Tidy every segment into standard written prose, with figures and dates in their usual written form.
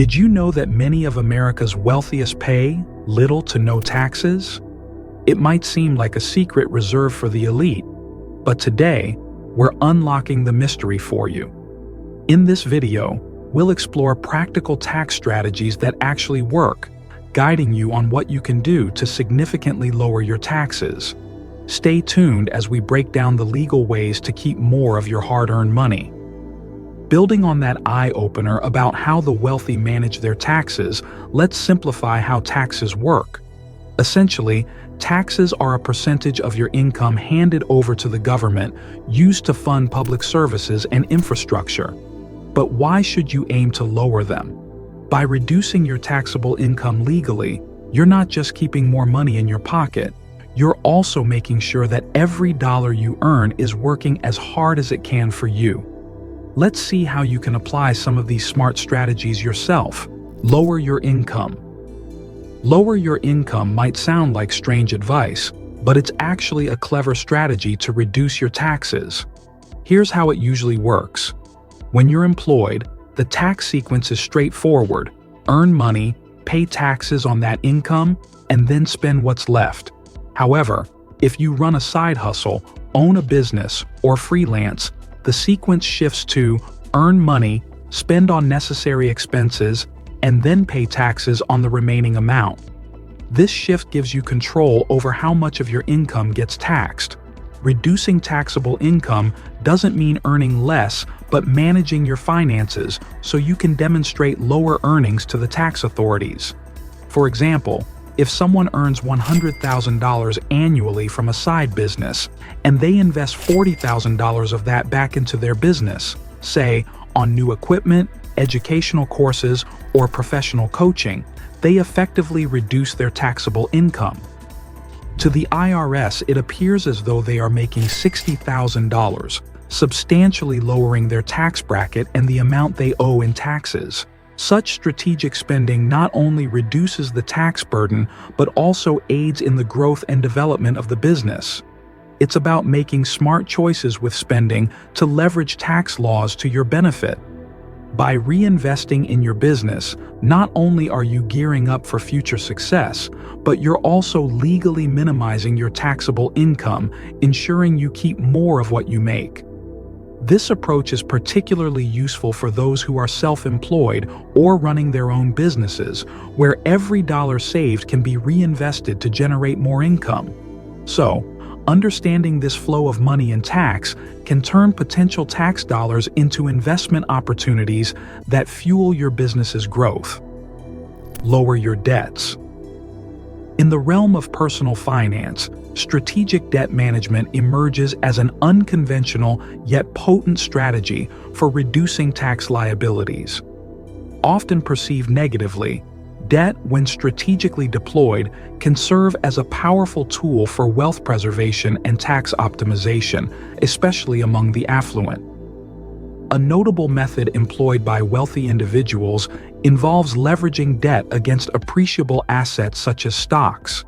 Did you know that many of America's wealthiest pay little to no taxes? It might seem like a secret reserved for the elite, but today, we're unlocking the mystery for you. In this video, we'll explore practical tax strategies that actually work, guiding you on what you can do to significantly lower your taxes. Stay tuned as we break down the legal ways to keep more of your hard-earned money. Building on that eye-opener about how the wealthy manage their taxes, let's simplify how taxes work. Essentially, taxes are a percentage of your income handed over to the government, used to fund public services and infrastructure. But why should you aim to lower them? By reducing your taxable income legally, you're not just keeping more money in your pocket, you're also making sure that every dollar you earn is working as hard as it can for you. Let's see how you can apply some of these smart strategies yourself. Lower your income. Lower your income might sound like strange advice, but it's actually a clever strategy to reduce your taxes. Here's how it usually works. When you're employed, the tax sequence is straightforward. Earn money, pay taxes on that income, and then spend what's left. However, if you run a side hustle, own a business, or freelance, the sequence shifts to earn money, spend on necessary expenses, and then pay taxes on the remaining amount. This shift gives you control over how much of your income gets taxed. Reducing taxable income doesn't mean earning less, but managing your finances so you can demonstrate lower earnings to the tax authorities. For example, if someone earns $100,000 annually from a side business, and they invest $40,000 of that back into their business, say, on new equipment, educational courses, or professional coaching, they effectively reduce their taxable income. To the IRS, it appears as though they are making $60,000, substantially lowering their tax bracket and the amount they owe in taxes. Such strategic spending not only reduces the tax burden, but also aids in the growth and development of the business. It's about making smart choices with spending to leverage tax laws to your benefit. By reinvesting in your business, not only are you gearing up for future success, but you're also legally minimizing your taxable income, ensuring you keep more of what you make. This approach is particularly useful for those who are self-employed or running their own businesses, where every dollar saved can be reinvested to generate more income. So, understanding this flow of money and tax can turn potential tax dollars into investment opportunities that fuel your business's growth. Lower your debts. In the realm of personal finance, strategic debt management emerges as an unconventional yet potent strategy for reducing tax liabilities. Often perceived negatively, debt, when strategically deployed, can serve as a powerful tool for wealth preservation and tax optimization, especially among the affluent. A notable method employed by wealthy individuals involves leveraging debt against appreciable assets such as stocks.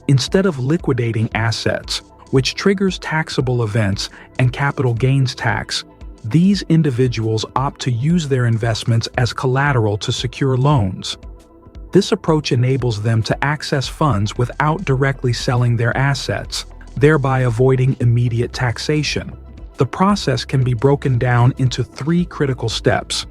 Instead of liquidating assets, which triggers taxable events and capital gains tax, these individuals opt to use their investments as collateral to secure loans. This approach enables them to access funds without directly selling their assets, thereby avoiding immediate taxation. The process can be broken down into three critical steps.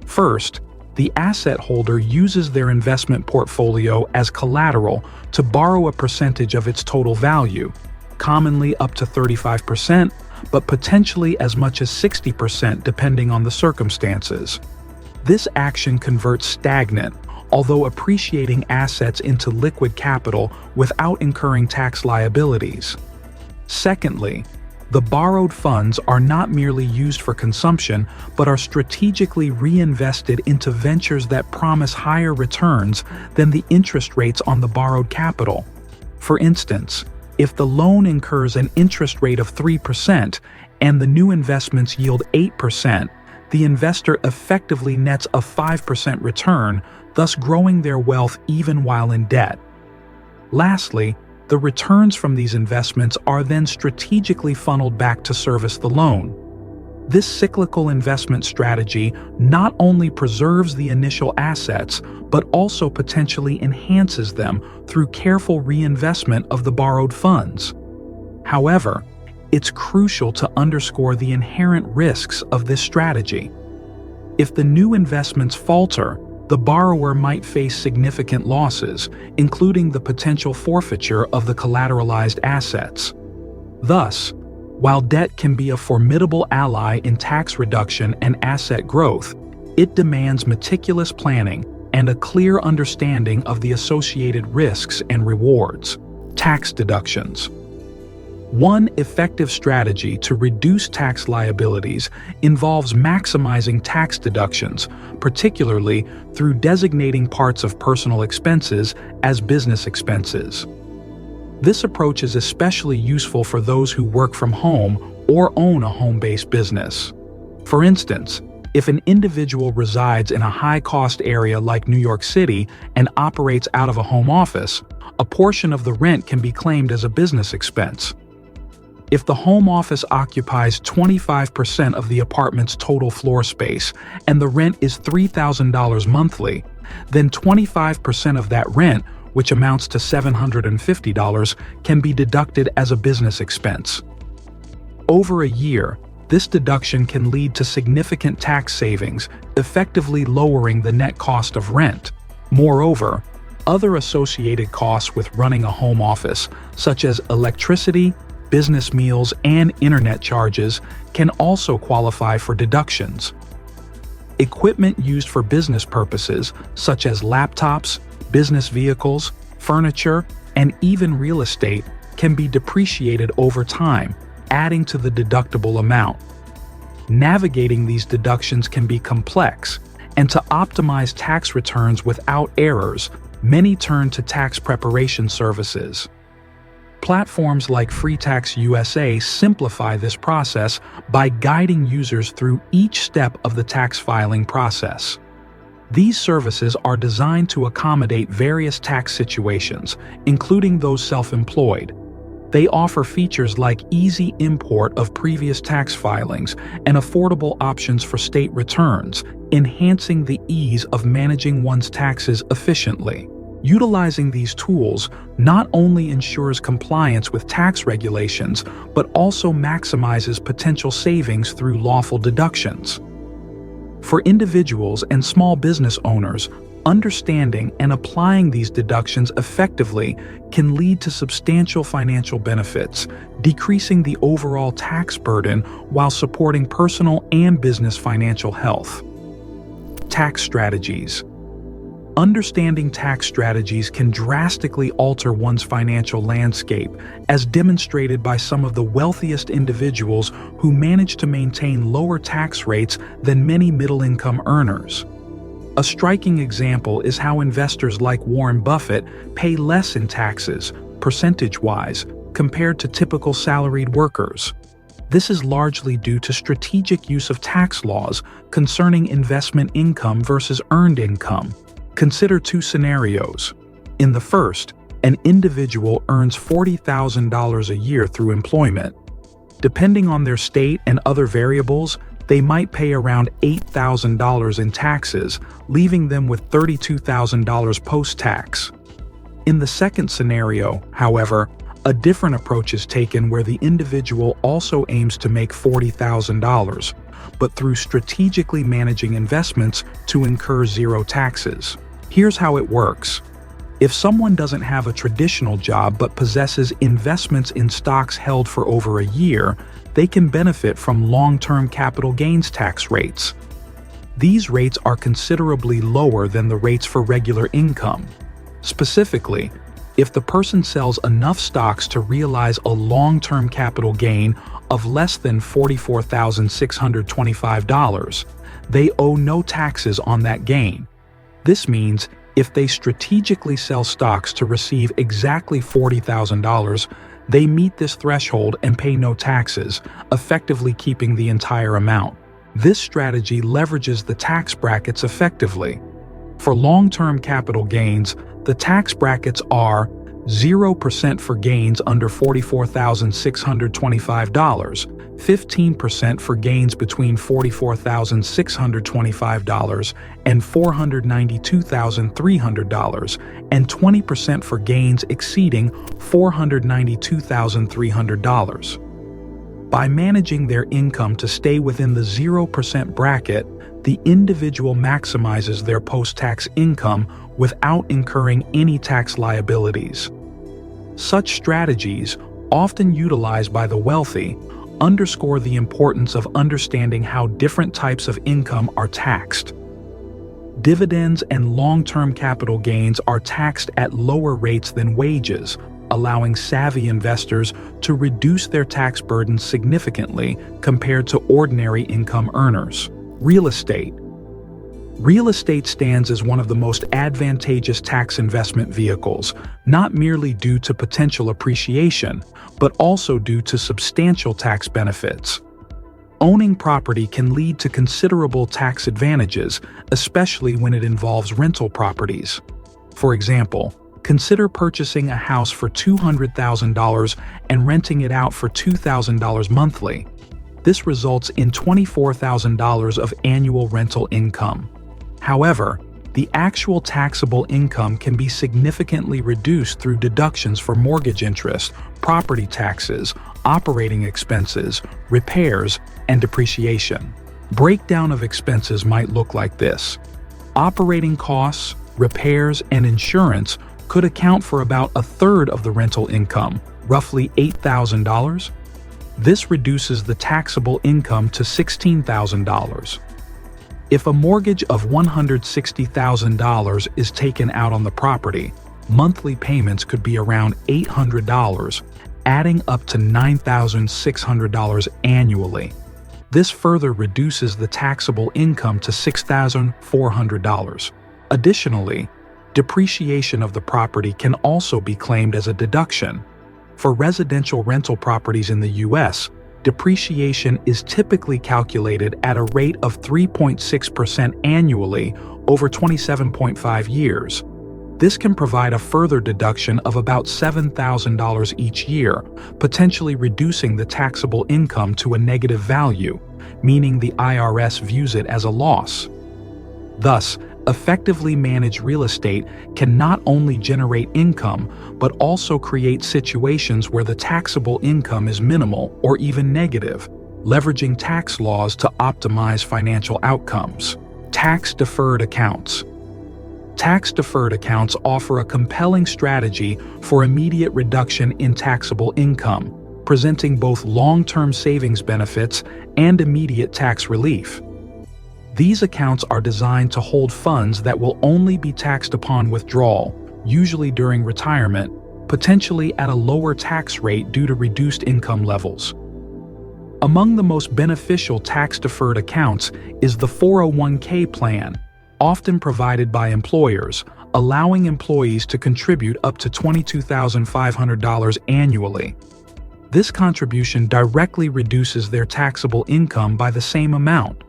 First, the asset holder uses their investment portfolio as collateral to borrow a percentage of its total value, commonly up to 35%, but potentially as much as 60% depending on the circumstances. This action converts stagnant, although appreciating assets into liquid capital without incurring tax liabilities. Secondly, the borrowed funds are not merely used for consumption, but are strategically reinvested into ventures that promise higher returns than the interest rates on the borrowed capital. For instance, if the loan incurs an interest rate of 3% and the new investments yield 8%, the investor effectively nets a 5% return, thus growing their wealth even while in debt. Lastly, the returns from these investments are then strategically funneled back to service the loan. This cyclical investment strategy not only preserves the initial assets, but also potentially enhances them through careful reinvestment of the borrowed funds. However, it's crucial to underscore the inherent risks of this strategy. If the new investments falter, the borrower might face significant losses, including the potential forfeiture of the collateralized assets. Thus, while debt can be a formidable ally in tax reduction and asset growth, it demands meticulous planning and a clear understanding of the associated risks and rewards. Tax deductions. One effective strategy to reduce tax liabilities involves maximizing tax deductions, particularly through designating parts of personal expenses as business expenses. This approach is especially useful for those who work from home or own a home-based business. For instance, if an individual resides in a high-cost area like New York City and operates out of a home office, a portion of the rent can be claimed as a business expense. If the home office occupies 25% of the apartment's total floor space and the rent is $3,000 monthly, then 25% of that rent, which amounts to $750, can be deducted as a business expense. Over a year, this deduction can lead to significant tax savings, effectively lowering the net cost of rent. Moreover, other associated costs with running a home office, such as electricity, business meals, and internet charges, can also qualify for deductions. Equipment used for business purposes, such as laptops, business vehicles, furniture, and even real estate, can be depreciated over time, adding to the deductible amount. Navigating these deductions can be complex, and to optimize tax returns without errors, many turn to tax preparation services. Platforms like FreeTax USA simplify this process by guiding users through each step of the tax filing process. These services are designed to accommodate various tax situations, including those self-employed. They offer features like easy import of previous tax filings and affordable options for state returns, enhancing the ease of managing one's taxes efficiently. Utilizing these tools not only ensures compliance with tax regulations, but also maximizes potential savings through lawful deductions. For individuals and small business owners, understanding and applying these deductions effectively can lead to substantial financial benefits, decreasing the overall tax burden while supporting personal and business financial health. Tax strategies. Understanding tax strategies can drastically alter one's financial landscape, as demonstrated by some of the wealthiest individuals who manage to maintain lower tax rates than many middle-income earners. A striking example is how investors like Warren Buffett pay less in taxes, percentage-wise, compared to typical salaried workers. This is largely due to strategic use of tax laws concerning investment income versus earned income. Consider two scenarios. In the first, an individual earns $40,000 a year through employment. Depending on their state and other variables, they might pay around $8,000 in taxes, leaving them with $32,000 post-tax. In the second scenario, however, a different approach is taken where the individual also aims to make $40,000, but through strategically managing investments to incur zero taxes. Here's how it works. If someone doesn't have a traditional job but possesses investments in stocks held for over a year, they can benefit from long-term capital gains tax rates. These rates are considerably lower than the rates for regular income. Specifically, if the person sells enough stocks to realize a long-term capital gain of less than $44,625, they owe no taxes on that gain. This means if they strategically sell stocks to receive exactly $40,000, they meet this threshold and pay no taxes, effectively keeping the entire amount. This strategy leverages the tax brackets effectively. For long-term capital gains, the tax brackets are 0% for gains under $44,625, 15% for gains between $44,625 and $492,300, and 20% for gains exceeding $492,300. By managing their income to stay within the 0% bracket, the individual maximizes their post-tax income without incurring any tax liabilities. Such strategies, often utilized by the wealthy, underscore the importance of understanding how different types of income are taxed. Dividends and long-term capital gains are taxed at lower rates than wages, allowing savvy investors to reduce their tax burden significantly compared to ordinary income earners. Real estate. Real estate stands as one of the most advantageous tax investment vehicles, not merely due to potential appreciation, but also due to substantial tax benefits. Owning property can lead to considerable tax advantages, especially when it involves rental properties. For example, consider purchasing a house for $200,000 and renting it out for $2,000 monthly. This results in $24,000 of annual rental income. However, the actual taxable income can be significantly reduced through deductions for mortgage interest, property taxes, operating expenses, repairs, and depreciation. Breakdown of expenses might look like this. Operating costs, repairs, and insurance could account for about a third of the rental income, roughly $8,000. This reduces the taxable income to $16,000. If a mortgage of $160,000 is taken out on the property, monthly payments could be around $800, adding up to $9,600 annually. This further reduces the taxable income to $6,400. Additionally, depreciation of the property can also be claimed as a deduction. For residential rental properties in the U.S., depreciation is typically calculated at a rate of 3.6% annually over 27.5 years. This can provide a further deduction of about $7,000 each year, potentially reducing the taxable income to a negative value, meaning the IRS views it as a loss. Thus, effectively managed real estate can not only generate income, but also create situations where the taxable income is minimal or even negative, leveraging tax laws to optimize financial outcomes. Tax-deferred accounts. Tax-deferred accounts offer a compelling strategy for immediate reduction in taxable income, presenting both long-term savings benefits and immediate tax relief. These accounts are designed to hold funds that will only be taxed upon withdrawal, usually during retirement, potentially at a lower tax rate due to reduced income levels. Among the most beneficial tax-deferred accounts is the 401k plan, often provided by employers, allowing employees to contribute up to $22,500 annually. This contribution directly reduces their taxable income by the same amount.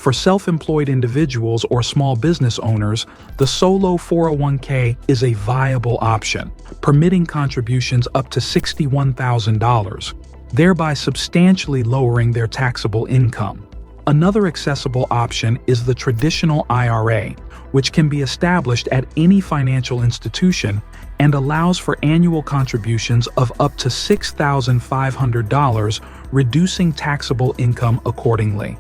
For self-employed individuals or small business owners, the solo 401k is a viable option, permitting contributions up to $61,000, thereby substantially lowering their taxable income. Another accessible option is the traditional IRA, which can be established at any financial institution and allows for annual contributions of up to $6,500, reducing taxable income accordingly.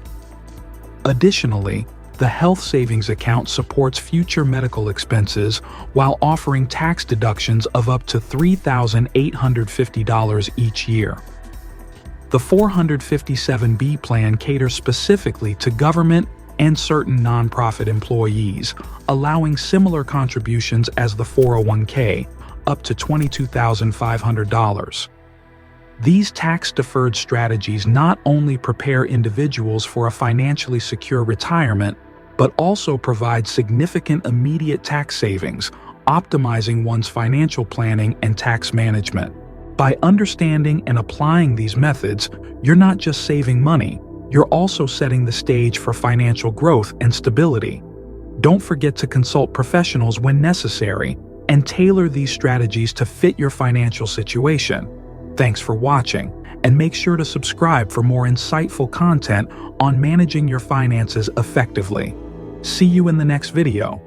Additionally, the health savings account supports future medical expenses while offering tax deductions of up to $3,850 each year. The 457B plan caters specifically to government and certain nonprofit employees, allowing similar contributions as the 401k, up to $22,500. These tax-deferred strategies not only prepare individuals for a financially secure retirement, but also provide significant immediate tax savings, optimizing one's financial planning and tax management. By understanding and applying these methods, you're not just saving money, you're also setting the stage for financial growth and stability. Don't forget to consult professionals when necessary, and tailor these strategies to fit your financial situation. Thanks for watching, and make sure to subscribe for more insightful content on managing your finances effectively. See you in the next video.